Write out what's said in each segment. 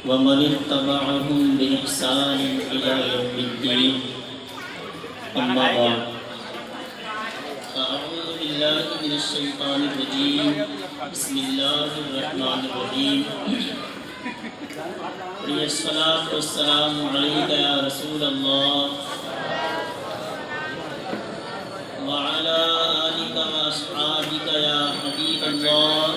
ومن اتبعهم بإحسان إلى يوم الدين. أما بعد، أعوذ بالله من الشيطان الرجيم. بسم الله الرحمن الرحيم. الصلاة والسلام عليك يا رسول الله وعلى آلك وأصحابك يا حبيب الله.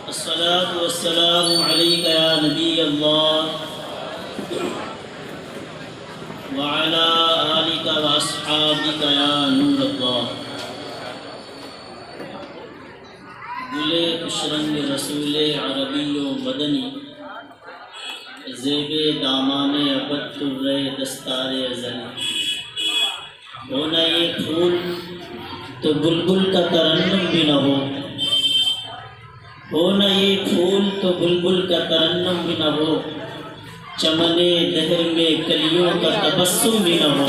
الصلاة والسلام عليك يا نبي الله وعلى آلك وأصحابك يا نور الله. گلے خوشرنگ رسول عربی و مدنی، زیب دامان ابد ترے دستار ازلی. ہونا یہ پھول تو بلبل کا ترنم بھی نہ ہونا یہ پھول تو بلبل کا ترنم بھی نہ ہو، چمنے دہر میں کلیوں کا تبسم بھی نہ ہو.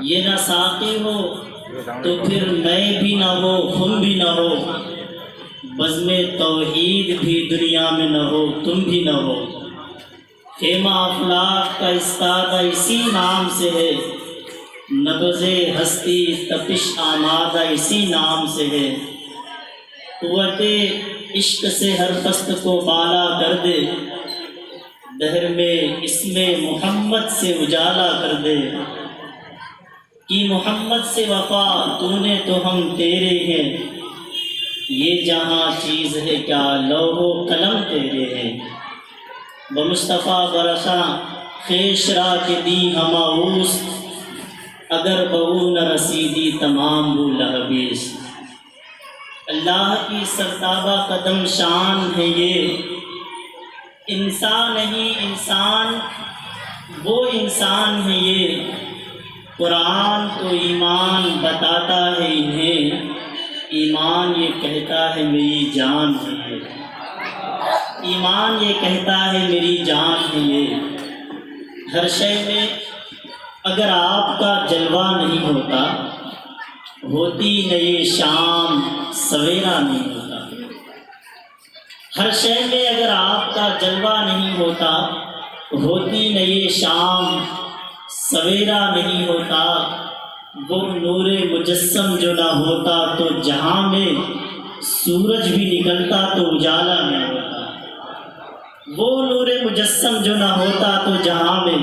یہ نہ ساقی ہو تو پھر میں بھی نہ ہو، ہم بھی نہ ہو. بزم توحید بھی دنیا میں نہ ہو، تم بھی نہ ہو. خیمہ افلاک کا استادہ اسی نام سے ہے، نبض ہستی تپش آمادہ اسی نام سے ہے. قوت عشق سے ہر پست کو بالا کر دے، دہر میں اسم محمد سے اجالا کر دے. کہ محمد سے وفا تو نے تو ہم تیرے ہیں، یہ جہاں چیز ہے کیا لوح و قلم تیرے ہیں. بمصطفیٰ برساں خیش را کے دی ہماؤس، اگر بہو نہ رسیدی تمام وہ لہبیس. اللہ کی سرتابہ قدم شان ہے یہ، انسان نہیں انسان وہ انسان ہے یہ. قرآن تو ایمان بتاتا ہے انہیں، ایمان یہ کہتا ہے میری جان ہے یہ. ایمان یہ کہتا ہے میری جان ہے یہ. ہر شے میں اگر آپ کا جلوہ نہیں ہوتا، ہوتی نہ یہ شام سویرا نہیں ہوتا. ہر شے میں اگر آپ کا جلوہ نہیں ہوتا، ہوتی نہ یہ شام سویرا نہیں ہوتا. وہ نور مجسم جو نہ ہوتا تو جہاں میں سورج بھی نکلتا تو اجالا نہیں ہوتا. وہ نور مجسم جو نہ ہوتا تو جہاں میں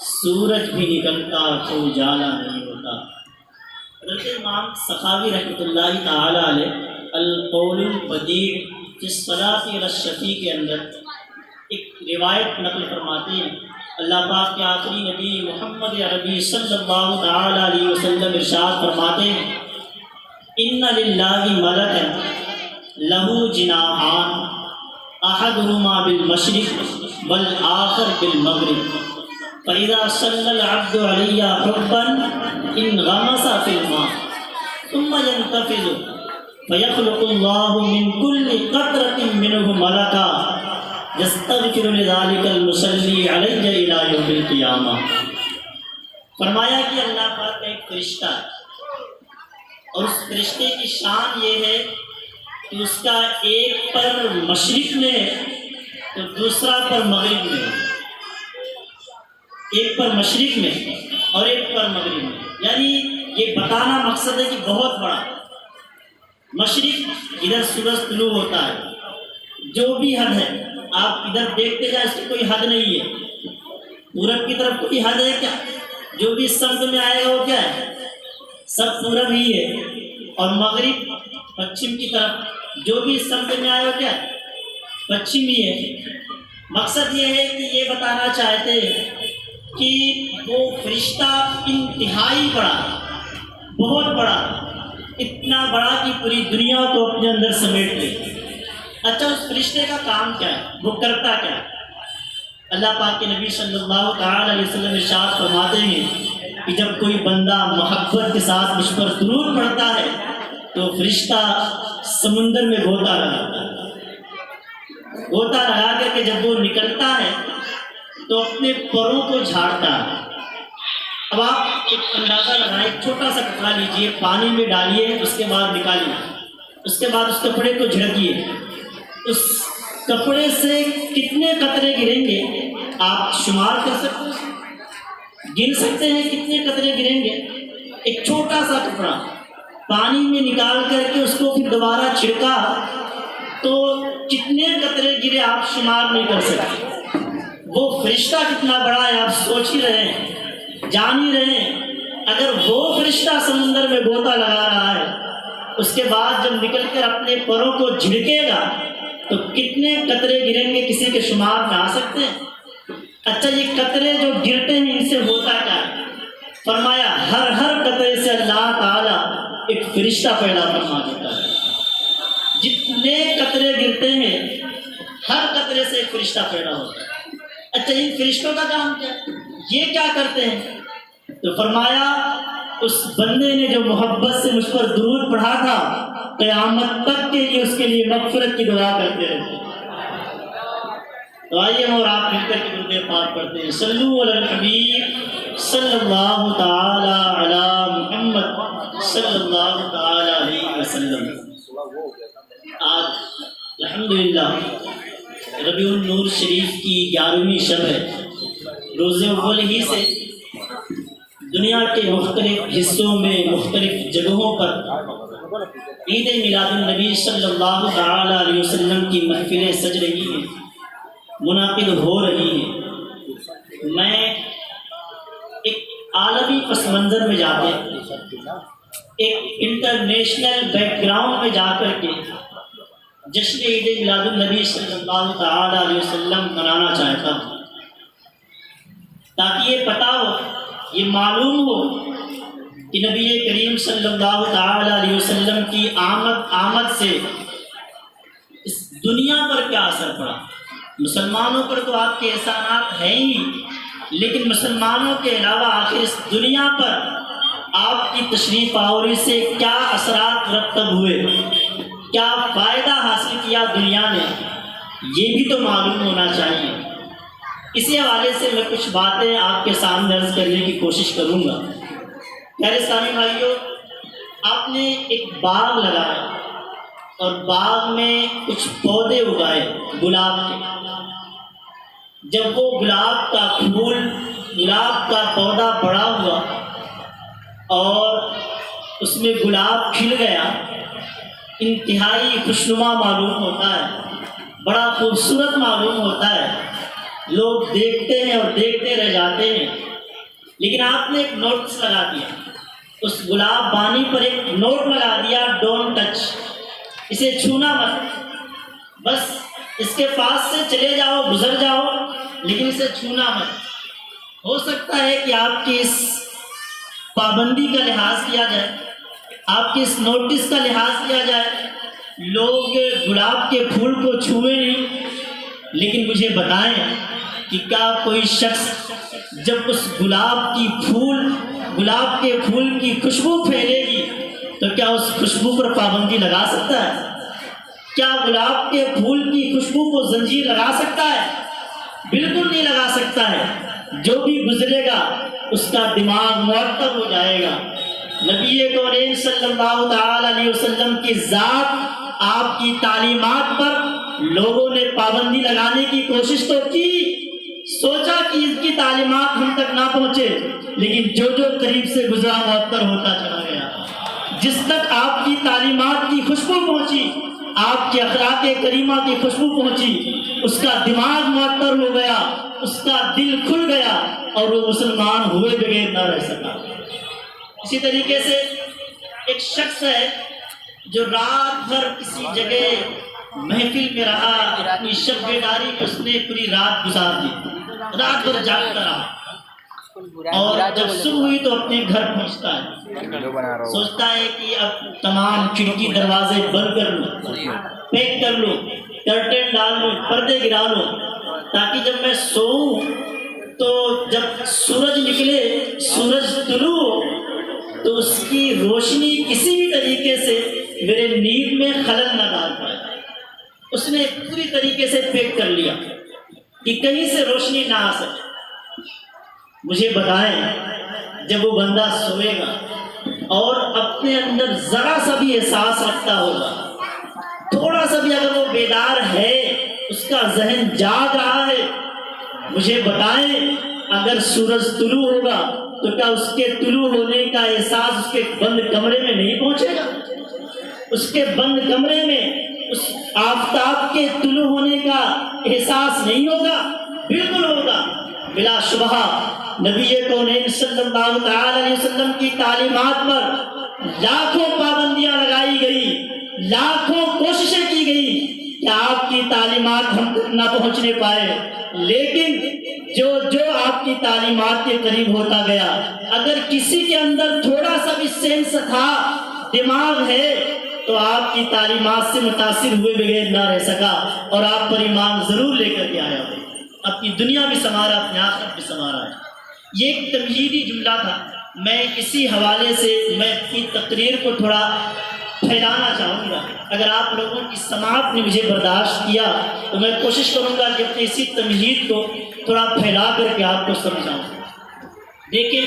سورج بھی نکلتا تو اجالا نہیں ہوتا. حضرت امام سخاوی رحمۃ اللہ تعالی علیہ القول البدیع فی الصلاۃ علی الشفیع کے اندر ایک روایت نقل فرماتے ہیں. اللہ پاک کے آخری نبی محمد عربی صلی اللہ تعالی علیہ وسلم ارشاد فرماتے ہیں، ان للہ ملکا لہ جناحان احدہما بالمشرق والآخر بالمغرب، فإذا صلى العبد علی حبا انغمس فی الماء ثم ينتفض فيخلق الله من كل قطرة منه ملكا یستغفر لذلک المصلی علی الی یوم القیامہ. فرمایا کہ اللہ پاک کا ایک فرشتہ ہے، اور اس فرشتے کی شان یہ ہے کہ اس کا ایک پر مشرق میں تو دوسرا پر مغرب میں، ایک پر مشرق میں اور ایک پر مغرب میں. یعنی یہ بتانا مقصد ہے کہ بہت بڑا مشرق ادھر سورج طلوع ہوتا ہے، جو بھی حد ہے آپ ادھر دیکھتے جائیں اس کی کوئی حد نہیں ہے. پورب کی طرف کوئی حد ہے کیا؟ جو بھی سمت میں آئے گا وہ کیا ہے؟ سب پورب ہی ہے. اور مغرب پچھم کی طرف جو بھی سمت میں آئے گا کیا ہے؟ پچھم ہی ہے. مقصد یہ ہے کہ یہ بتانا چاہتے ہیں کہ وہ فرشتہ انتہائی بڑا، بہت بڑا، اتنا بڑا کہ پوری دنیا کو اپنے اندر سمیٹ لے. اچھا اس فرشتے کا کام کیا ہے؟ وہ کرتا کیا ہے؟ اللہ پاک کے نبی صلی اللہ تعالی علیہ وسلم ارشاد فرماتے ہیں کہ جب کوئی بندہ محبت کے ساتھ مجھ پر درود پڑھتا ہے تو فرشتہ سمندر میں غوطہ لگاتا ہے. غوطہ لگا کر کے جب وہ نکلتا ہے تو اپنے پروں کو جھاڑتا ہے. اب آپ ایک اندازہ لگائیں، ایک چھوٹا سا کپڑا لیجئے، پانی میں ڈالیے، اس کے بعد نکالیے، اس کے بعد اس کپڑے کو جھڑکیے. اس کپڑے سے کتنے قطرے گریں گے آپ شمار کر سکتے ہیں؟ گن سکتے ہیں کتنے قطرے گریں گے؟ ایک چھوٹا سا کپڑا پانی میں نکال کر کے اس کو پھر دوبارہ چھڑکا تو کتنے قطرے گرے آپ شمار نہیں کر سکتے۔ وہ فرشتہ کتنا بڑا ہے آپ سوچ ہی رہے ہیں، جان ہی رہے ہیں۔ اگر وہ فرشتہ سمندر میں غوطہ لگا رہا ہے، اس کے بعد جب نکل کر اپنے پروں کو جھڑکے گا تو کتنے قطرے گریں گے کسی کے شمار میں آ سکتے ہیں؟ اچھا یہ قطرے جو گرتے ہیں ان سے ہوتا کیا ہے؟ فرمایا ہر قطرے سے اللہ تعالیٰ ایک فرشتہ پیدا فرما دیتا ہے۔ جتنے قطرے گرتے ہیں ہر قطرے سے ایک فرشتہ پیدا ہوتا ہے۔ اچھا ان فرشتوں کا کام کیا ہے؟ یہ کیا کرتے ہیں؟ تو فرمایا اس بندے نے جو محبت سے مجھ پر درود پڑھا تھا قیامت تک کے لیے اس کے لیے مغفرت کی دعا کرتے رہتے ہیں۔ تو آئیے ہم اور آپ مل کر کے درود پاک پڑھتے ہیں۔ صلو علی الحبیب صلی اللہ تعالی علی محمد صلی اللہ تعالی علیہ وسلم۔ آج الحمدللہ ربیع النور شریف کی 11ویں شب ہے۔ روز اول ہی سے دنیا کے مختلف حصوں میں مختلف جگہوں پر عید میلاد النبی صلی اللہ تعالی علیہ وسلم کی محفلیں سج رہی ہیں، منعقد ہو رہی ہیں۔ میں ایک عالمی پس منظر میں جاتے ایک انٹرنیشنل بیک گراؤنڈ میں جا کر کے جشن عید میلاد النبی صلی اللہ تعالی علیہ وسلم منانا چاہتا ہوں، تاکہ یہ پتہ ہو، یہ معلوم ہو کہ نبی کریم صلی اللہ تعالی علیہ وسلم کی آمد سے اس دنیا پر کیا اثر پڑا۔ مسلمانوں پر تو آپ کے احسانات ہیں ہی، لیکن مسلمانوں کے علاوہ آخر اس دنیا پر آپ کی تشریف آوری سے کیا اثرات مرتب ہوئے، کیا فائدہ حاصل کیا دنیا نے، یہ بھی تو معلوم ہونا چاہیے۔ اسی حوالے سے میں کچھ باتیں آپ کے سامنے عرض کرنے کی کوشش کروں گا۔ پیارے اسلامی بھائیوں، آپ نے ایک باغ لگایا اور باغ میں کچھ پودے اگائے گلاب کے۔ جب وہ گلاب کا پھول، گلاب کا پودا بڑا ہوا اور اس میں گلاب کھل گیا، انتہائی خوشنما معلوم ہوتا ہے، بڑا خوبصورت معلوم ہوتا ہے، لوگ دیکھتے ہیں اور دیکھتے رہ جاتے ہیں۔ لیکن آپ نے ایک نوٹس لگا دیا، اس گلاب بانی پر ایک نوٹ لگا دیا، ڈونٹ ٹچ، اسے چھونا مت، بس اس کے پاس سے چلے جاؤ، گزر جاؤ، لیکن اسے چھونا مت۔ ہو سکتا ہے کہ آپ کی اس پابندی کا لحاظ کیا جائے، آپ کے اس نوٹس کا لحاظ کیا جائے، لوگ گلاب کے پھول کو چھوئے نہیں۔ لیکن مجھے بتائیں کہ کیا کوئی شخص جب اس گلاب کے پھول کی خوشبو پھیلے گی تو کیا اس خوشبو پر پابندی لگا سکتا ہے؟ کیا گلاب کے پھول کی خوشبو کو زنجیر لگا سکتا ہے؟ بالکل نہیں لگا سکتا ہے۔ جو بھی گزرے گا اس کا دماغ معطل ہو جائے گا۔ نبی کریم صلی اللہ تعالی علیہ وسلم کی ذات، آپ کی تعلیمات پر لوگوں نے پابندی لگانے کی کوشش تو کی، سوچا کہ اس کی تعلیمات ہم تک نہ پہنچے، لیکن جو قریب سے گزرا معطر ہوتا چلا گیا۔ جس تک آپ کی تعلیمات کی خوشبو پہنچی، آپ کے اخلاق کریمہ کی خوشبو پہنچی، اس کا دماغ معطر ہو گیا، اس کا دل کھل گیا اور وہ مسلمان ہوئے بغیر نہ رہ سکا۔ اسی طریقے سے ایک شخص ہے جو رات بھر کسی جگہ محفل میں رہا، اپنی شب بیداری میں اس نے پوری رات گزار دی، رات بھر جاگتا رہا، اور جب صبح ہوئی تو اپنے گھر پہنچتا ہے، سوچتا ہے کہ اب تمام کھڑکی دروازے بند کر لوں، پیک کر لوں، کرٹن ڈال لوں، پردے گرا لوں، تاکہ جب میں سوؤں تو جب سورج نکلے، سورج طلوع، تو اس کی روشنی کسی بھی طریقے سے میرے نیند میں خلل نہ ڈال پائے۔ اس نے پوری طریقے سے پیک کر لیا کہ کہیں سے روشنی نہ آ سکے۔ مجھے بتائیں، جب وہ بندہ سوئے گا اور اپنے اندر ذرا سا بھی احساس رکھتا ہوگا تھوڑا سا بھی اگر وہ بیدار ہے، اس کا ذہن جاگ رہا ہے، مجھے بتائیں اگر سورج طلوع ہوگا تو کیا اس کے طلوع ہونے کا احساس اس کے بند کمرے میں نہیں پہنچے گا؟ اس کے بند کمرے میں اس آفتاب کے طلوع ہونے کا احساس نہیں ہوگا؟ بالکل ہوگا، بلا شبہ۔ نبی کونین صلی اللہ تعالی علیہ وسلم کی تعلیمات پر لاکھوں پابندیاں لگائی گئی، لاکھوں کوششیں کی گئی کہ آپ کی تعلیمات ہم تک نہ پہنچنے پائے، لیکن جو آپ کی تعلیمات کے قریب ہوتا گیا، اگر کسی کے اندر تھوڑا سا بھی سینس تھا، دماغ ہے، تو آپ کی تعلیمات سے متاثر ہوئے بغیر نہ رہ سکا اور آپ پر ایمان ضرور لے کر کے آیا ہو، اپنی دنیا بھی سنوارا، اپنی آخرت بھی سنوارا ہے۔ یہ ایک تمہیدی جملہ تھا، میں اسی حوالے سے میں اپنی تقریر کو تھوڑا پھیلانا چاہوں گا۔ اگر آپ لوگوں کی سماعت نے مجھے برداشت کیا تو میں کوشش کروں گا کہ اپنی اسی تمہید کو تھوڑا پھیلا کر کے آپ کو سمجھاؤں۔ دیکھیں،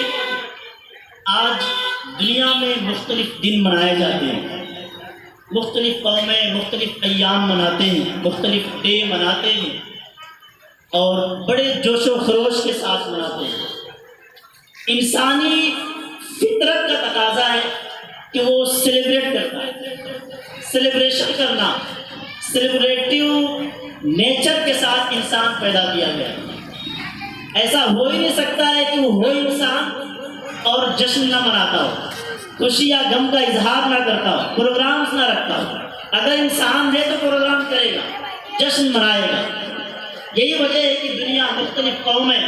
آج دنیا میں مختلف دن منائے جاتے ہیں، مختلف قومیں مختلف ایام مناتے ہیں، مختلف ڈے مناتے ہیں اور بڑے جوش و خروش کے ساتھ مناتے ہیں۔ انسانی فطرت کا تقاضا ہے کہ وہ سیلیبریٹ کرتا ہے، سیلیبریشن کرنا، سیلیبریٹیو نیچر کے ساتھ انسان پیدا کیا گیا ہے۔ ایسا ہو ہی نہیں سکتا ہے کہ وہ ہو انسان اور جشن نہ مناتا ہو، خوشی یا غم کا اظہار نہ کرتا ہو، پروگرامز نہ رکھتا ہو۔ اگر انسان ہے تو پروگرام کرے گا، جشن منائے گا۔ یہی وجہ ہے کہ دنیا مختلف قومیں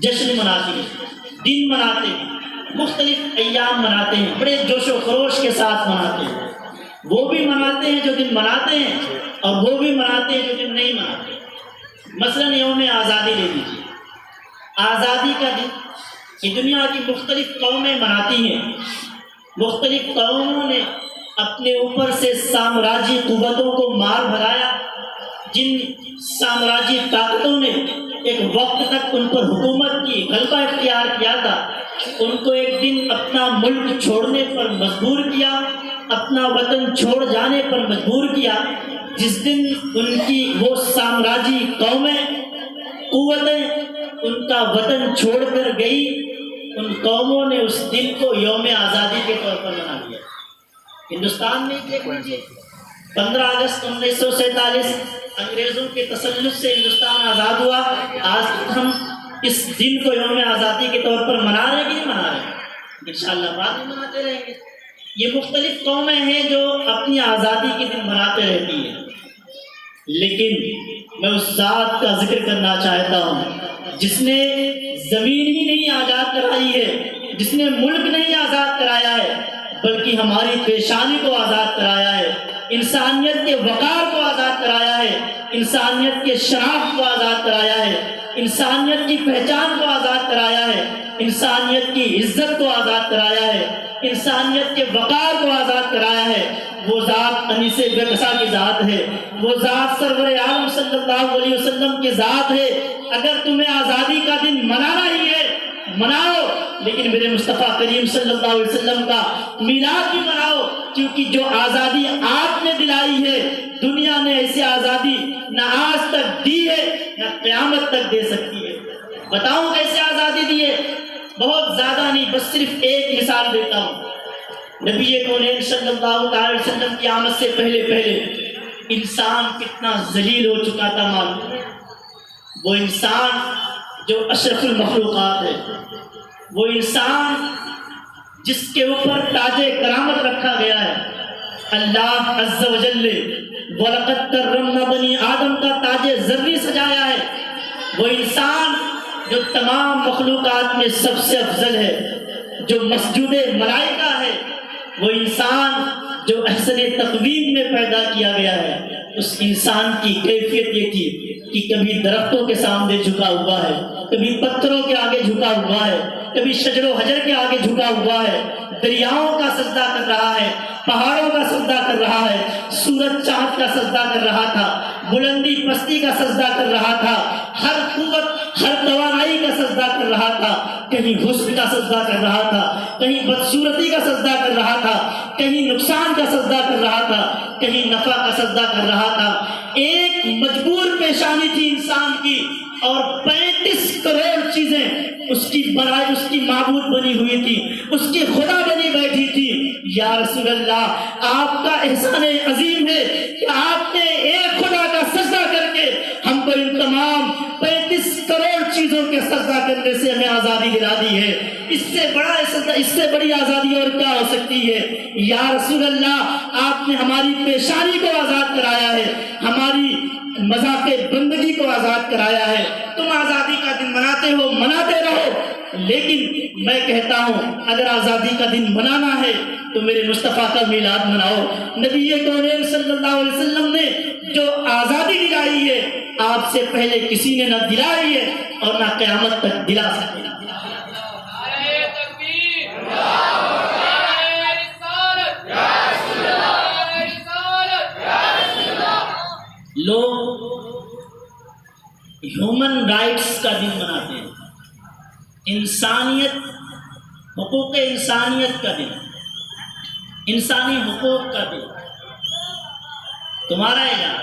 جشن مناتی ہیں، دن مناتے ہیں، مختلف ایام مناتے ہیں، بڑے جوش و خروش کے ساتھ مناتے ہیں۔ وہ بھی مناتے ہیں جو دن مناتے ہیں اور وہ بھی مناتے ہیں جو دن نہیں مناتے۔ مثلاً یوم آزادی لے لیجیے، آزادی کا دن یہ دنیا کی مختلف قومیں مناتی ہیں۔ مختلف قوموں نے اپنے اوپر سے سامراجی قوتوں کو مار بھگایا، جن سامراجی طاقتوں نے ایک وقت تک ان پر حکومت کی، غلبہ اختیار کیا تھا، ان کو ایک دن اپنا ملک چھوڑنے پر مجبور کیا، اپنا وطن چھوڑ جانے پر مجبور کیا۔ جس دن ان کی وہ سامراجی قومیں، قوتیں ان کا وطن چھوڑ کر گئی، ان قوموں نے اس دن کو یوم آزادی کے طور پر منا لیا۔ ہندوستان میں دیکھ لیجیے، 15 اگست 1947 انگریزوں کے تسلط سے ہندوستان آزاد ہوا۔ آج ہم اس دن کو یوم آزادی کے طور پر منا رہے ہیں کہ نہیں منا رہے ہیں؟ انشاءاللہ بعد میں مناتے رہیں گے۔ یہ مختلف قومیں ہیں جو اپنی آزادی کے دن مناتے رہتی ہیں، لیکن میں اس ذات کا ذکر کرنا چاہتا ہوں جس نے زمین ہی نہیں آزاد کرائی ہے، جس نے ملک نہیں آزاد کرایا ہے، بلکہ ہماری پیشانی کو آزاد کرایا ہے، انسانیت کے وقار کو آزاد کرایا ہے، انسانیت کے شناخت کو آزاد کرایا ہے، انسانیت کی پہچان کو آزاد کرایا ہے، انسانیت کی عزت کو آزاد کرایا ہے، انسانیت کے وقار کو آزاد کرایا ہے۔ وہ ذات انیس بے کسا کی ذات ہے، وہ ذات سرور عالم صلی اللہ علیہ وسلم کی ذات ہے۔ اگر تمہیں آزادی کا دن منانا ہی ہے مناؤ، لیکن میرے مصطفیٰ کریم صلی اللہ علیہ وسلم کا میلاد بھی مناؤ، کیونکہ جو آزادی آپ نے دلائی ہے، دنیا نے ایسی آزادی نہ آج تک دی ہے نہ قیامت تک دے سکتی ہے۔ بتاؤں کیسے آزادی دی ہے؟ بہت زیادہ نہیں، بس صرف ایک مثال دیتا ہوں۔ نبی کونین صلی اللہ علیہ وسلم کی آمد سے پہلے انسان کتنا ذلیل ہو چکا تھا معلوم ہے؟ وہ انسان جو اشرف المخلوقات ہے، وہ انسان جس کے اوپر تاج کرامت رکھا گیا ہے، اللہ عز و جل وَلَقَدْ كَرَّمْنَا بَنِي آدم کا تاج زرعی سجایا ہے، وہ انسان جو تمام مخلوقات میں سب سے افضل ہے، جو مسجود ملائکہ ہے، وہ انسان جو احسن تقویم میں پیدا کیا گیا ہے۔ اس انسان کی کیفیت یہ تھی کہ کبھی درختوں کے سامنے جھکا ہوا ہے، کبھی پتھروں کے آگے جھکا ہوا ہے، کبھی شجر و حجر کے آگے جھکا ہوا ہے، دریاؤں کا سجدہ کر رہا ہے، پہاڑوں کا سجدہ کر رہا ہے، سورج چاند کا سجدہ کر رہا تھا، بلندی پستی کا سجدہ کر رہا تھا، ہر قوت ہر توانائی کا سجدہ کر رہا تھا، کہیں حسن کا سجدہ کر رہا تھا، کہیں بدصورتی کا سجدہ کر رہا تھا، کہیں نقصان کا سجدہ کر رہا تھا، کہیں نفع کا سجدہ کر رہا تھا۔ ایک مجبور پیشانی تھی انسان کی، اور 35 کروڑ چیزیں اس کی بڑائی، اس کی معبود بنی ہوئی تھی، اس کی خدا بنی بیٹھی تھی۔ یا رسول اللہ، آپ کا احسان عظیم ہے کہ آپ نے ایک خدا کا سجدہ کر کے ہم کو ان تمام 35 کروڑ چیزوں کے سجدہ کرنے سے ہمیں آزادی دلا دی ہے۔ اس سے بڑی آزادی اور کیا ہو سکتی ہے؟ یا رسول اللہ، آپ نے ہماری پیشانی کو آزاد کرایا ہے، ہماری مذاق بندگی کو آزاد کرایا ہے۔ تم آزادی کا دن مناتے ہو، مناتے رہو، لیکن میں کہتا ہوں اگر آزادی کا دن منانا ہے تو میرے مصطفیٰ کا میلاد مناؤ۔ نبی کونین صلی اللہ علیہ وسلم نے جو آزادی دلائی ہے، آپ سے پہلے کسی نے نہ دلائی ہے اور نہ قیامت تک دلا سکے۔ لوگ ہیومن رائٹس کا دن مناتے ہیں، انسانیت، حقوق انسانیت کا دن، انسانی حقوق کا دن۔ تمہارا علاج،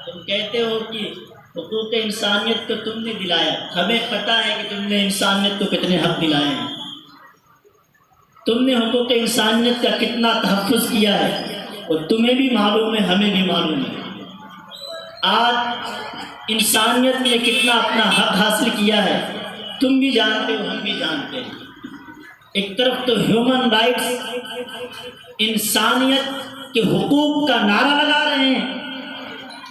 تم کہتے ہو کہ حقوق انسانیت کو تم نے دلایا، ہمیں پتہ ہے کہ تم نے انسانیت کو کتنے حق دلائے ہیں، تم نے حقوق انسانیت کا کتنا تحفظ کیا ہے، اور تمہیں بھی معلوم ہے، ہمیں بھی معلوم ہے۔ آج انسانیت نے کتنا اپنا حق حاصل کیا ہے، تم بھی جانتے ہو، ہم بھی جانتے ہیں۔ ایک طرف تو ہیومن رائٹس، انسانیت کے حقوق کا نعرہ لگا رہے ہیں،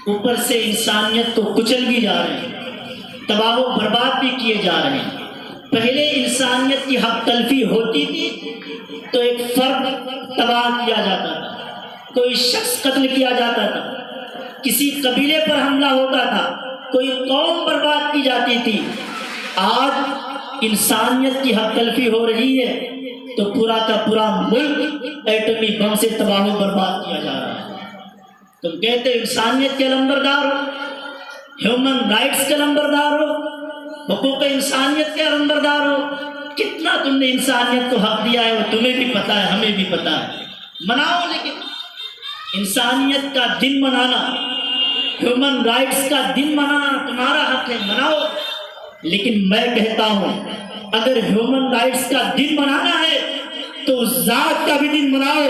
اوپر سے انسانیت کو کچل بھی جا رہے ہیں، تباہ و برباد بھی کیے جا رہے ہیں۔ پہلے انسانیت کی حق تلفی ہوتی تھی تو ایک فرد تباہ کیا جاتا تھا، کوئی شخص قتل کیا جاتا تھا، کسی قبیلے پر حملہ ہوتا تھا، کوئی قوم برباد کی جاتی تھی۔ آج انسانیت کی حق تلفی ہو رہی ہے تو پورا کا پورا ملک ایٹمی بم سے تباہ و برباد کیا جا رہا ہے۔ تم کہتے انسانیت کے لمبردار ہو، ہیومن رائٹس کے لمبردار ہو، حقوق انسانیت کے لمبردار ہو، کتنا تم نے انسانیت کو حق دیا ہے وہ تمہیں بھی پتہ ہے، ہمیں بھی پتہ ہے۔ مناؤ، لیکن انسانیت کا دن منانا، ہیومن رائٹس کا دن منانا تمہارا حق ہے، مناؤ۔ لیکن میں کہتا ہوں اگر ہیومن رائٹس کا دن منانا ہے تو اس ذات کا بھی دن مناؤ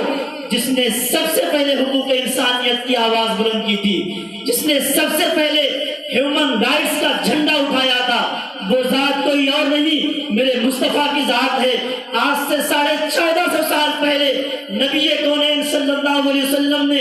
جس نے سب سے پہلے حقوق انسانیت کی آواز بلند کی تھی، جس نے سب سے پہلے ہیومن رائٹس کا جھنڈا اٹھایا تھا۔ وہ ذات کوئی اور نہیں، میرے مصطفیٰ کی ذات ہے۔ آج سے 1450 سال پہلے نبی کونین صلی اللہ علیہ وسلم نے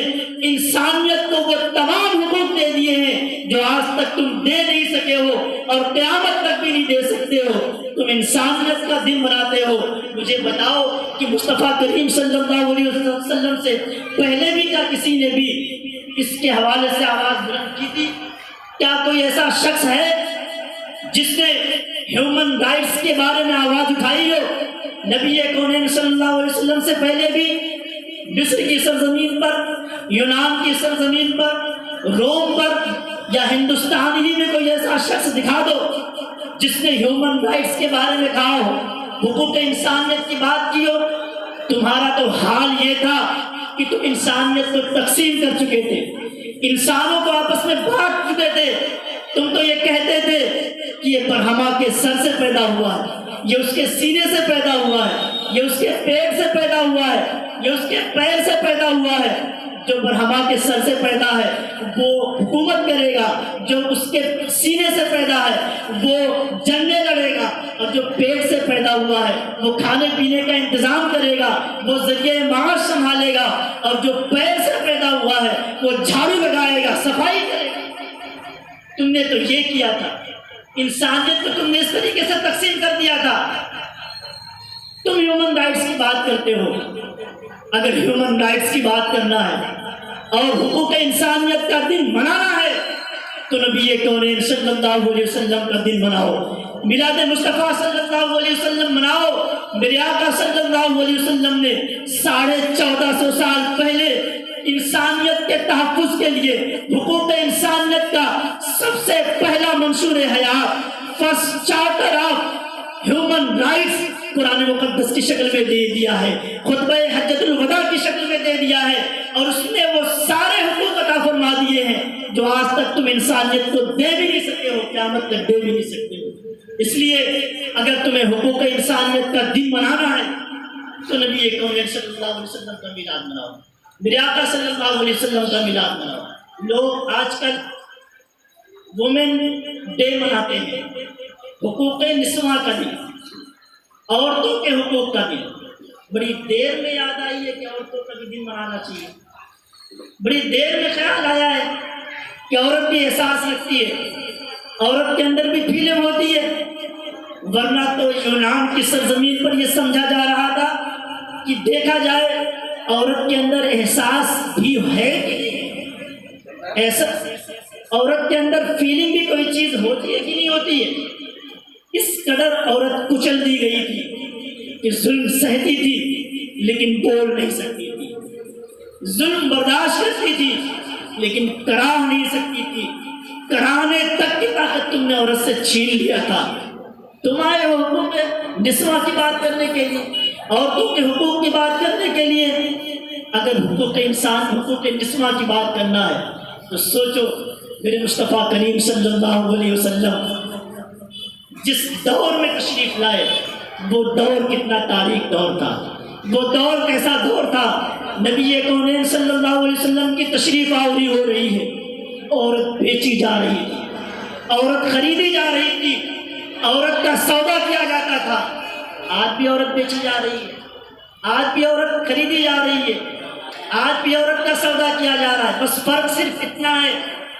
انسانیت کو وہ تمام حقوق دے دیے ہیں جو آج تک تم دے نہیں سکے ہو اور قیامت تک بھی نہیں دے سکتے ہو۔ تم انسانیت کا دن مناتے ہو، مجھے بتاؤ کہ مصطفیٰ کریم صلی اللہ علیہ وسلم سے پہلے بھی کیا کسی نے بھی اس کے حوالے سے آواز بلند کی تھی؟ کیا کوئی ایسا شخص ہے جس نے ہیومن رائٹس کے بارے میں آواز اٹھائی ہو؟ نبی کونین صلی اللہ علیہ وسلم سے پہلے بھی مصر کی سرزمین پر، یونان کی سرزمین پر، روم پر یا ہندوستان ہی میں کوئی ایسا شخص دکھا دو جس نے ہیومن رائٹس کے بارے میں کہا ہو، حقوق انسانیت کی بات کی ہو۔ تمہارا تو حال یہ تھا کہ تم انسانیت کو تقسیم کر چکے تھے، انسانوں کو آپس میں بانٹ چکے تھے۔ تم تو یہ کہتے تھے کہ یہ برہما کے سر سے پیدا ہوا ہے، یہ اس کے سینے سے پیدا ہوا ہے، یہ اس کے پیٹ سے پیدا ہوا ہے، یہ اس کے پیر سے پیدا ہوا ہے۔ جو برہما کے سر سے پیدا ہے وہ حکومت کرے گا، جو اس کے سینے سے پیدا ہے وہ جنگیں لڑے گا، اور جو پیٹ سے پیدا ہوا ہے وہ کھانے پینے کا انتظام کرے گا، وہ ذریعہ معاش سنبھالے گا، اور جو پیر سے پیدا ہوا ہے وہ جھاڑو لگائے گا، صفائی کرے گا۔ تم نے تو یہ کیا تھا، انسانیت کو تم نے اس طریقے سے تقسیم کر دیا تھا۔ تم ہیومن رائٹس کی بات کرتے ہو، اگر ہیومن رائٹس کی بات کرنا ہے اور حقوق انسانیت کا دن منانا ہے تو نبی کونین صلی اللہ علیہ وسلم کا دن مناؤ، میلاد مصطفیٰ صلی اللہ علیہ وسلم مناؤ۔ میرے آقا صلی اللہ علیہ وسلم نے 1450 سال پہلے انسانیت کے تحفظ کے لیے حقوق انسانیت کا سب سے پہلا منشور حیات، first charter of human rights Quran مقدس کی شکل میں دے دیا ہے، خطبہ حجۃ الوداع کی شکل میں دیا ہے اور اس نے وہ سارے حقوق عطا فرما دیے ہیں جو آج تک تم انسانیت کو دے بھی نہیں سکتے ہو، قیامت تک دے بھی نہیں سکتے ہو۔ اس لیے اگر تمہیں حقوق انسانیت کا دن منانا ہے تو نبی کون صلی اللہ علیہ وسلم کا میلاد مناؤ، میرے آقا صلی اللہ علیہ وسلم کا میلاد مناؤ۔ لوگ آج کل وومن ڈے مناتے ہیں، حقوق نسواں کا دن، عورتوں کے حقوق کا دن۔ بڑی دیر میں یاد آئی ہے کہ عورتوں کا بھی دن منانا چاہیے، بڑی دیر میں خیال آیا ہے کہ عورت بھی احساس رکھتی ہے، عورت کے اندر بھی فیلنگ ہوتی ہے، ورنہ تو یونان کی سرزمین پر یہ سمجھا جا رہا تھا کہ دیکھا جائے عورت کے اندر احساس بھی ہے کہ نہیں، ایسا عورت کے اندر فیلنگ بھی کوئی چیز ہوتی ہے کہ نہیں ہوتی ہے۔ اس قدر عورت کچل دی گئی تھی کہ ظلم سہتی تھی لیکن بول نہیں سکتی تھی، ظلم برداشت کرتی تھی لیکن کرا نہیں سکتی تھی۔ کرانے تک کی طاقت تم نے عورت سے چھین لیا تھا۔ تم آئے ہو حقوق نسواں کی بات کرنے کے لیے، عورتوں کے حقوق کی بات کرنے کے لیے۔ اگر حقوق انسان، حقوق نسواں کی بات کرنا ہے تو سوچو میرے مصطفیٰ کریم صلی اللہ علیہ وسلم جس دور میں تشریف لائے وہ دور کتنا تاریک دور تھا، وہ دور کیسا دور تھا۔ نبی کونین صلی اللہ علیہ وسلم کی تشریف آوری ہو رہی ہے، عورت بیچی جا رہی تھی، عورت خریدی جا رہی تھی، عورت کا سودا کیا جاتا تھا۔ آج بھی عورت بیچی جا رہی ہے، آج بھی عورت خریدی جا رہی ہے، آج بھی عورت کا سودا کیا جا رہا ہے۔ بس فرق صرف اتنا ہے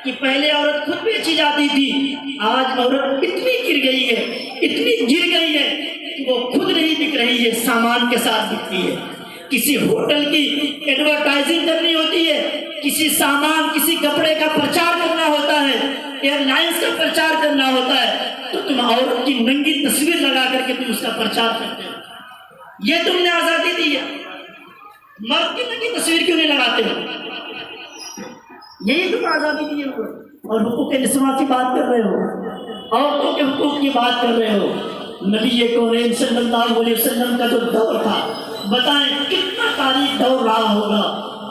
کہ پہلے عورت خود بیچی جاتی تھی، آج عورت اتنی گر گئی ہے، اتنی گر گئی ہے کہ وہ خود نہیں بک رہی ہے، سامان کے ساتھ بکتی ہے۔ کسی ہوٹل کی ایڈورٹائزنگ کرنی ہوتی ہے، کسی سامان، کسی کپڑے کا پرچار کرنا ہوتا ہے، ایئر لائنس کا پرچار کرنا ہوتا ہے تو تم عورت کی ننگی تصویر لگا کر کے تم اس کا پرچار کرتے ہو۔ یہ تم نے آزادی دی ہے، مرد کی ننگی تصویر کیوں نہیں لگاتے ہو؟ یہی تم آزادی دی ہے۔ اور حقوق نسواں کی بات کر رہے ہو، عورتوں کے حقوق کی بات کر رہے ہو۔ نبی کونین صلی اللہ علیہ وسلم کا جو دور تھا، بتائیں کتنا تاریخ دور رہا ہوگا۔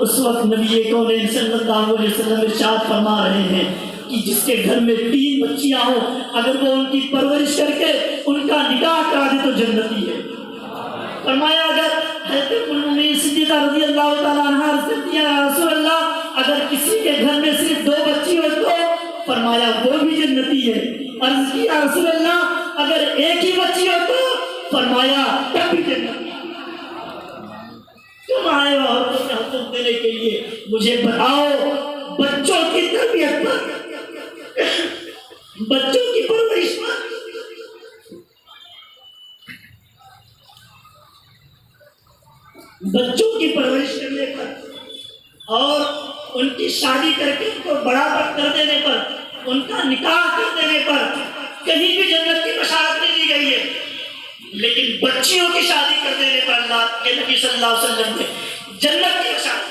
اس وقت نبی کونین صلی اللہ علیہ وسلم ارشاد فرما رہے ہیں کہ جس کے گھر میں 3 بچیاں ہوں، اگر وہ ان کی پرورش کر کے ان کا نکاح کرا دے تو جنتی ہے۔ فرمایا اگر حضرت ام المؤمنین صدیقہ رضی اللہ تعالیٰ عنہا عرض کرتی ہیں یا رسول اللہ اگر کسی کے گھر میں صرف 2 بچی ہو تو فرمایا وہ بھی جنتی ہے۔ عرض کی یا رسول اللہ اگر ایک ہی بچی ہو تو فرمایا تب بھی جنتی۔ تم آئے ہو عورتوں کے حقوق دینے کے لیے، مجھے بتاؤ بچوں کی تربیت پر، بچوں کی پرورش پر، بچوں کی پرورش کرنے پر اور ان کی شادی کر کے ان کو بڑا کر دینے پر، ان کا نکاح کر دینے پر کہیں بھی جنت کی بشارت نہیں دی گئی ہے، لیکن بچیوں کی شادی کر دینے پر اللہ کے نبی صلی اللہ علیہ وسلم نے جنت کی بشارت۔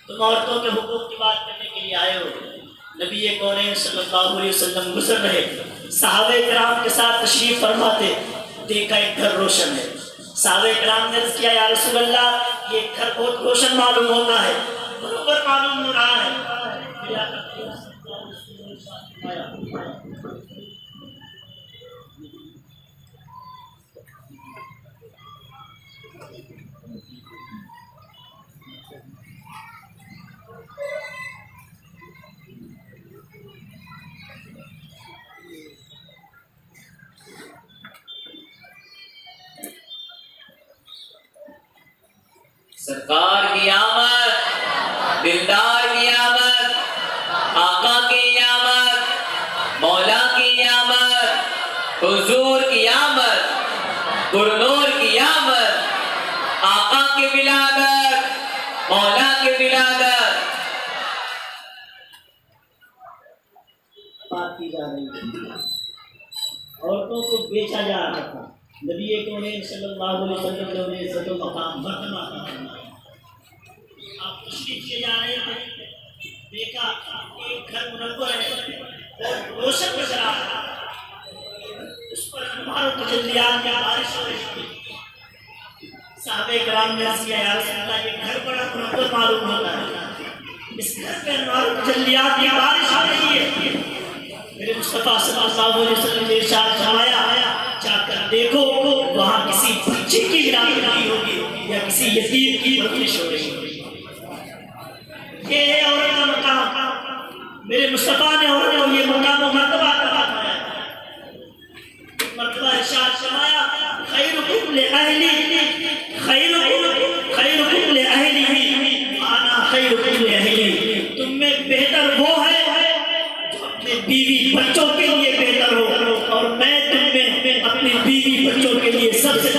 تم عورتوں کے حقوق کی بات کرنے کے لیے آئے ہو، نبی کونین صلی اللہ علیہ وسلم گزر رہے، صحابہ کرام کے ساتھ تشریف فرماتے، دیکھا ایک گھر روشن ہے۔ صحابہ کرام نے عرض کیا یا رسول اللہ یہ گھر بہت روشن معلوم ہوتا ہے، برابر معلوم ہو رہا ہے۔ سرکار کی آمد، دلدار کی آمد، آقا کی آمد، مولا کی آمد، حضور کی آمد، گرنور کی آمد، آقا کی ولادت، مولا کی ولادت۔ بات کی جا رہی ہے، عورتوں کو بیچا جا رہا تھا، نبی کونین صلی اللہ علیہ وسلم نے انہیں عزت و مقام مرتبہ عطا فرمایا۔ آپ تشریف لے جا رہے تھے، دیکھا ایک گھر منور ہے، روشن نظر آ رہا اس پر انوار و تجلیات کی بارش ہو رہی تھی۔ صحابہ کرام نے عرض کیا یا رسول اللہ یہ گھر بڑا منور معلوم ہوتا ہے، اس گھر پہ انوار و تجلیات کی بارش آ رہی ہے۔ میرے مصطفیٰ صلی اللہ علیہ وسلم نے ارشاد فرمایا جا کر دیکھو وہاں کسی بچے کی ولادت ہوئی ہوگی یا کسی یتیم کی پرورش ہو رہی ہوگی۔ یہ ہے عورت کا مقام۔ میرے مصطفیٰ نے عورت کو یہ مقام و مرتبہ عطا فرمایا۔ مرتبہ ارشاد فرمایا خیرکم لأہلی خیرکم لأہلی وانا خیرکم لأہلی، تم میں بہتر وہ ہے جو اپنے بیوی بچوں کے لیے بہتر ہو، اور میں تم میں اپنی بیوی بچوں کے لیے سب سے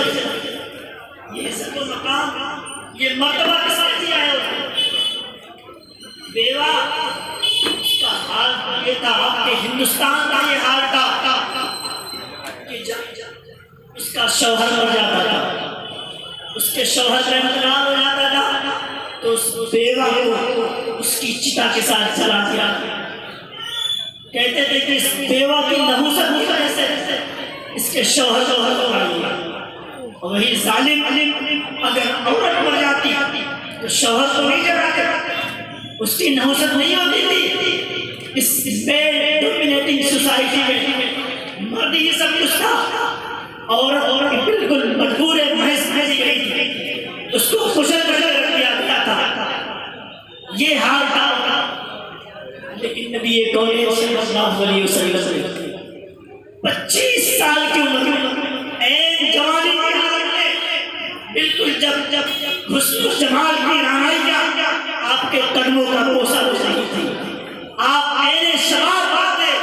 یہ عزت و مقام یہ مرتبہ کے ساتھ دیا ہے۔ بیوہ اس کا حال یہ تھا، آپ کے ہندوستان کا یہ حال تھا کہ جب اس کا شوہر مر جاتا تھا، اس کے شوہر میں انتقال ہو جاتا تھا تو اس بیوہ کو اس کی چتا کے ساتھ جلا دیا۔ کہتے تھے کہ اس بیوہ کی نحوست کی وجہ سے اس کے شوہر کو مار دیا۔ اور وہی ظالم اگر عورت مر جاتی تو شوہر کو نہیں جلاتے، اس کی نحوست نہیں ہوتی تھی۔ اس میل ڈومینیٹنگ سوسائٹی میں مرد ہی سب کچھ تھا، عورت بالکل مجبور محض بھیجی گئی تھی، اس کو کچل کر رکھ دیا گیا تھا۔ یہ حال تھا، لیکن نبی کون صلی اللہ علیہ وسلم 25 سال کی عمر میں ایک جوانی کی حالت میں بالکل جب حسن و جمال کی رہنمائی آپ کے قدموں کا بوسہ ہو رہی تھی، آپ عین شباب تھے۔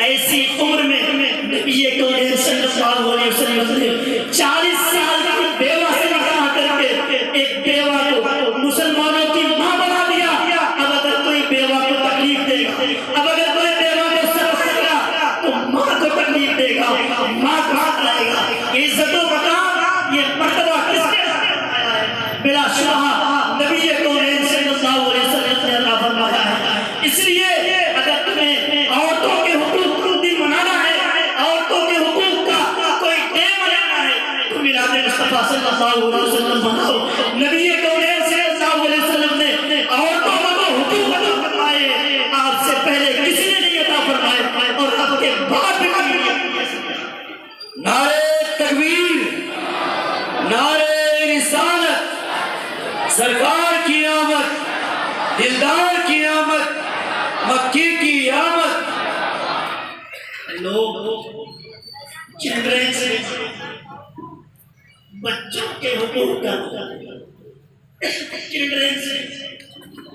ایسی عمر میں نبی کون صلی اللہ علیہ وسلم نے 40 سال کی بیوہ سے نکاح کر کے ایک بیوہ کو مسلمانوں کی ماں بنا دیا۔ اب اگر کوئی بیوہ کو تکلیف دے گا، اب اگر کوئی بیوہ کو سبق دے گا تو ماں کو تکلیف دے گا، ماں کو ہاتھ لائے گا۔ یہ عزت و مقام یہ مرتبہ کس کے ساتھ آیا ہے؟ بلا شبہ نبی کون صلی اللہ علیہ وسلم نے عطا فرمایا ہے۔ اس لیے اگر تمہیں عورتوں کے حقوق کو دن منانا ہے، عورتوں کے حقوق کا کوئی ڈے منانا ہے تو میلاد مصطفیٰ صلی اللہ علیہ وسلم مناؤ۔ نبی کون صلی اللہ علیہ وسلم نے عورتوں کو حقوق عطا فرمائے، آپ سے پہلے کسی نے نہیں عطا فرمائے اور آپ کے بعد بھی نہیں۔ نعرہ تکبیر، نعرہ رسالت، سرکار کی آمد، دلدار کی آمد، مکی کی آمد۔ لوگ چلڈرن سے بچوں کے حقوق کا چلڈرن سے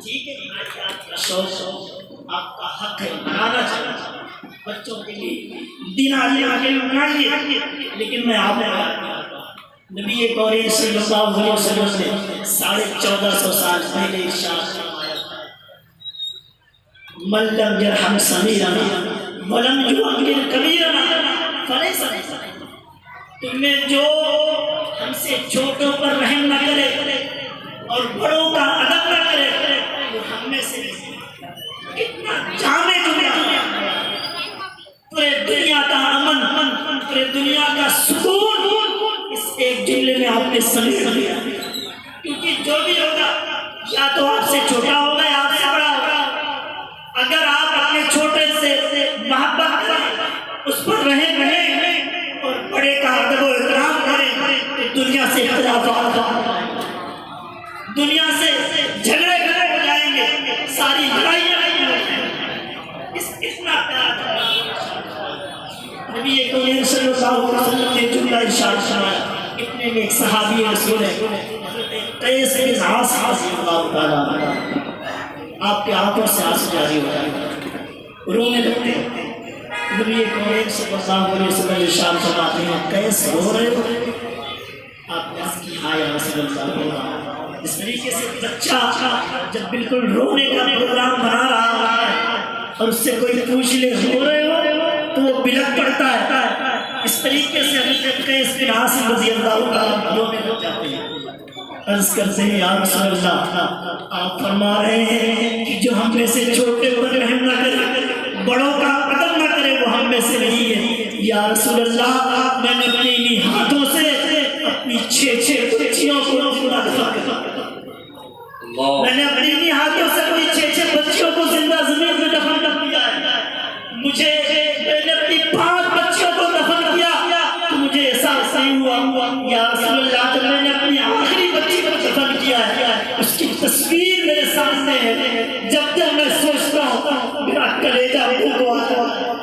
ٹھیک ہے، آپ کا شوق آپ کا حق ہے، منانا چاہیے بچوں کے لیے، دن آگے منائیے، لیکن میں آپ نبی کریم صلی اللہ علیہ وسلم نے 1450 سال پہلے ارشاد فرمایا من لم یرحم صغیرنا ولم یوقر کبیرنا فلیس مننا۔ تم میں جو ہم سے چھوٹوں پر رحم نہ کرے اور بڑوں کا ادب نہ کرے وہ ہم میں سے نہیں۔ کتنا جامع جملہ، پورے دنیا کا امن، پورے دنیا کا سکون اس ایک جملے میں آپ نے سمیٹ لیا۔ کیونکہ جو بھی ہوگا یا تو آپ سے چھوٹا ہوگا یا آپ سے بڑا ہوگا، اگر آپ اپنے چھوٹے سے محبت کریں، اس پر رحم رہیں اور بڑے کا ادب و احترام کریں تو دنیا سے اختلافات دنیا سے جھگڑے ہو جائیں گے، ساری لڑائیاں ہو جائیں گی۔ اتنا پیار نبی کریم صلی اللہ علیہ وسلم نے جملہ ارشاد فرمایا۔ اتنے میں ایک صحابی رسول ہے حضرت قیس بن عاص رضی اللہ تعالیٰ عنہ، آپ کے آنکھوں سے آنسو جاری ہو جائے، رونے لگتے ہیں۔ نبی کریم صلی اللہ علیہ وسلم ارشاد فرماتے ہیں قیس رو رہے ہو؟ آپ نے عرض کی ہاں یا رسول اللہ۔ اس طریقے سے بچہ جب بالکل رونے کا پروگرام بنا رہا ہے اور اس سے کوئی پوچھ لے رو رہے ہو تو وہ بلک پڑتا ہے۔ اس طریقے سے حضرت قیس بن عاص رضی اللہ عنہ رونے لگ جاتے ہیں، عرض کرتے ہیں یا رسول اللہ آپ فرما رہے ہیں کہ جو ہم میں سے چھوٹے پر رحم نہ کرے، بڑوں کا یا رسول اللہ میں نے اپنے انہی ہاتھوں سے اپنی 6 بچیوں کو زندہ دفن کر میں نے اپنی انہی ہاتھوں سے اپنی 6 بچیوں کو زندہ زمین میں دفن کر دیا ہے مجھے میں نے اپنی 5 بچیوں کو دفن کیا تو مجھے احساس نہیں ہوا یا رسول اللہ جب میں نے اپنی آخری بچی کو دفن کیا ہے اس کی تصویر میرے سامنے ہے جب جب میں سوچتا ہوں میرا کلیجہ پھٹ آتا ہے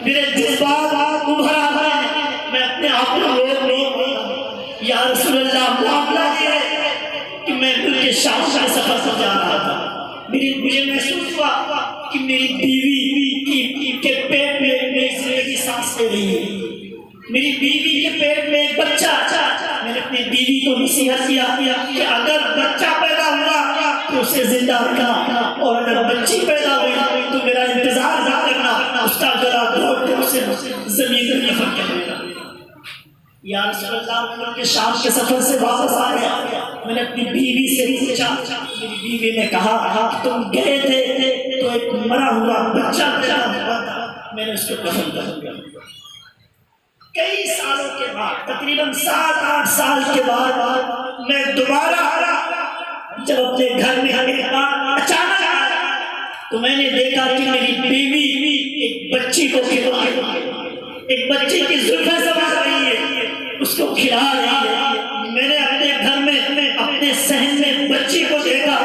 میرے جذبات ابھر آتے ہیں میں اپنے آپ کو روک نہیں یا رسول اللہ معاملہ یہ ہے کہ میں ملک شام کے سفر سے جا رہا تھا مجھے محسوس ہوا کہ میری بیوی کے پیٹ میں میری زندگی سانس لے رہی ہے میری بیوی کے پیٹ میں ایک بچہ میں نے اپنی بیوی کو نصیحت کیا کہ اگر بچہ پیدا ہوا تو اسے زندہ رکھنا اور اگر بچی پیدا ہوئی تو میرا انتظار نہ کرنا اس کا گلا گھونٹ کر اسے زمین میں دفن کر دینا یا رسول اللہ میں کے شام کے سفر سے واپس آ گیا میں نے اپنی بیوی سے پوچھا میری بیوی نے کہا تم گئے تھے تو ایک مرا ہوا بچہ پیدا ہوا تھا میں نے اس کو دفن کر دیا کئی سالوں کے بعد تقریباً 7-8 سال کے بعد میں دوبارہ جب اپنے گھر میں اچانک آیا تو میں نے دیکھا کہ میری بیوی ایک بچی کو ایک بچی کی زلفیں سنبھال رہی ہے اس کو کھلا رہی ہے میں نے اپنے گھر میں اپنے صحن میں بچی کو دیکھا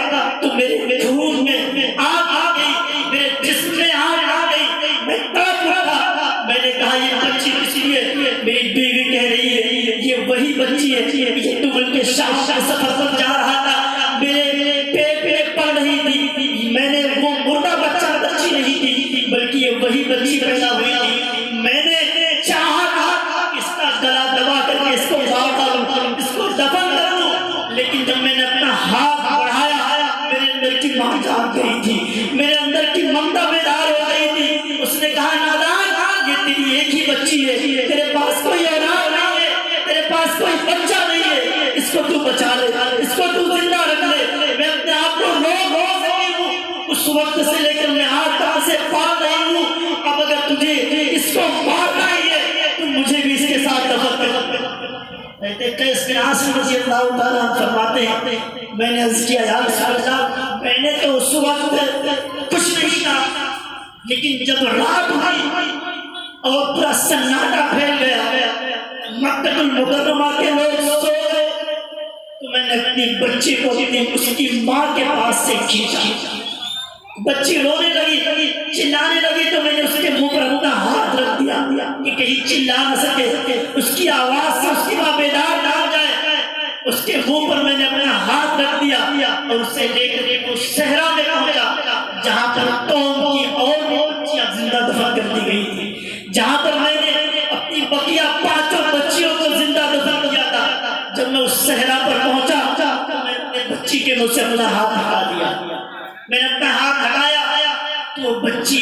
تو میرے خون میں آگ آ گئی میرے جسم میں آگ آ گئی میں تڑپ اٹھا میں نے کہا یہ بچی کس لیے میری بیوی کہہ رہی ہے یہ وہی بچی ہے یہ تو ملک شام کا سفر پر جا رہا تھا میرے پیٹ میں پڑ رہی تھی میں نے وہ مردہ بچی نہیں تھی بلکہ یہ وہی بچی پیدا ہوئی تھی میں نے چاہا تھا اس کا گلا دبا کر کے اس کو مار ڈالوں اس کو دفن کر دوں لیکن جب میں نے اپنا ہاتھ بڑھایا میرے اندر کی ماں جاگ گئی تھی میرے اندر کی ممتا بیدار ہو گئی تھی اس نے کہا نادان یہ تیری ایک ہی بچی ہے تیرے پاس کوئی اولاد نہیں ہے تیرے پاس کوئی بچہ نہیں ہے اس کو تو بچا لے اس کو تو زندہ رکھ لے میں اپنے آپ کو رو سکی ہوں اس وقت سے لے کر میں آج تک سے پال رہی ہوں اب اگر تجھے اس کو مارنا ہی ہے تو مجھے بھی اس کے ساتھ دفن کر قیس بن عاصم رضی اللہ تعالیٰ فرماتے ہیں میں نے عرض کیا یا رسول اللہ میں نے تو اس وقت کچھ نہیں کہا لیکن جب رات ہوئی اور پورا سناٹا پھیل گیا مکہ المکرمہ کے لوگ سو گئے تو میں نے اپنی بچی کو اس کی ماں کے پاس سے کھینچا بچی رونے لگی چلانے لگی تو میں نے اس کے منہ پر اپنا ہاتھ رکھ دیا کہ کہیں چلا نہ سکے اس کی آواز سے اس کی ماں بیدار نہ ہو جائے اس کے منہ پر میں نے اپنا ہاتھ رکھ دیا اور اسے لے کر وہ صحرا میں پہنچا جہاں پر قوم کی اور بچیاں زندہ دفن کر دی گئی تھی جہاں پر میں نے اپنی بقیہ 5 بچیوں کو زندہ دفن کیا تھا جب میں اس صحرا پر پہنچا تو میں اپنے بچی کے منہ سے اپنا ہاتھ ہٹا دیا میں نے اپنا ہاتھ ہٹایا تو وہ بچی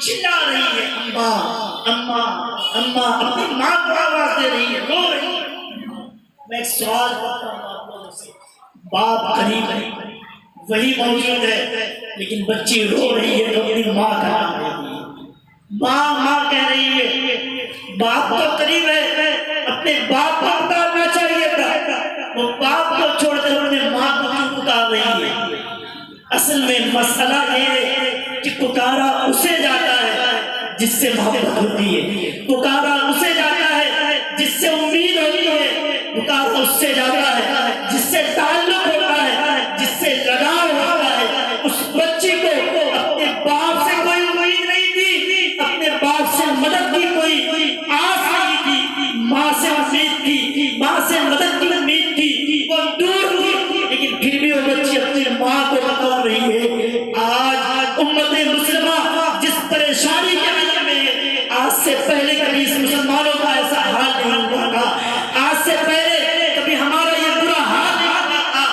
چلا رہی ہے اماں اماں اماں اپنی ماں کو آواز دے رہی ہے رو رہی ہے میں ایک سوال کرتا ہوں آپ لوگوں سے باپ قریب ہے وہی موجود ہے لیکن بچی رو رہی ہے تو اپنی ماں کا نام لے رہی ہے ماں کہہ رہی ہے باپ تو قریب ہے اپنے باپ کو پکارنا چاہیے تھا وہ باپ کو چھوڑ کر اپنے ماں کو کیوں پکار رہی ہے اصل میں مسئلہ یہ ہے کہ پکارا اسے جاتا ہے جس سے محبت ہوتی ہے پکارا اسے جاتا ہے جس سے امید ہوتی ہے پکارا اس سے جاتا ہے جس سے تعلق ہوتا ہے جس سے لگاؤ ہوتا ہے اس بچی کو اپنے باپ سے کوئی امید نہیں تھی اپنے باپ سے مدد کی کوئی آس نہیں تھی ماں سے امید تھی ماں سے مدد کی امید تھی وہ دور تھی لیکن پھر بھی وہ بچی اپنی ماں کو بتا رہی ہے آج امت مسلمہ جس پریشانی کے عالم میں ہے آج سے پہلے کبھی اس مسلمانوں کا ایسا حال نہیں ہوا تھا آج سے پہلے کبھی ہمارا یہ برا حال نہیں ہوا تھا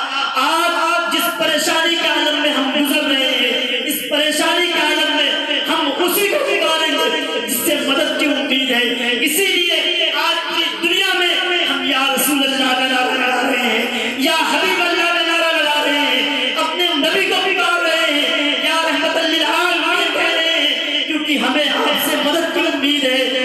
آج جس پریشانی کے عالم میں ہم گزر رہے ہیں اس پریشانی کے عالم میں ہم اسی کو پکاریں گے جس سے مدد کی امید ہے اسی لیے آج کی دنیا میں ہم یا رسول اللہ کا نعرہ لگا رہے ہیں یا حبیب اللہ کا نعرہ لگا رہے ہیں اپنے نبی کو پکار رہے ہیں یا رحمت للعالمین کہہ رہے ہیں کیونکہ ہمیں آپ سے مدد کی امید ہے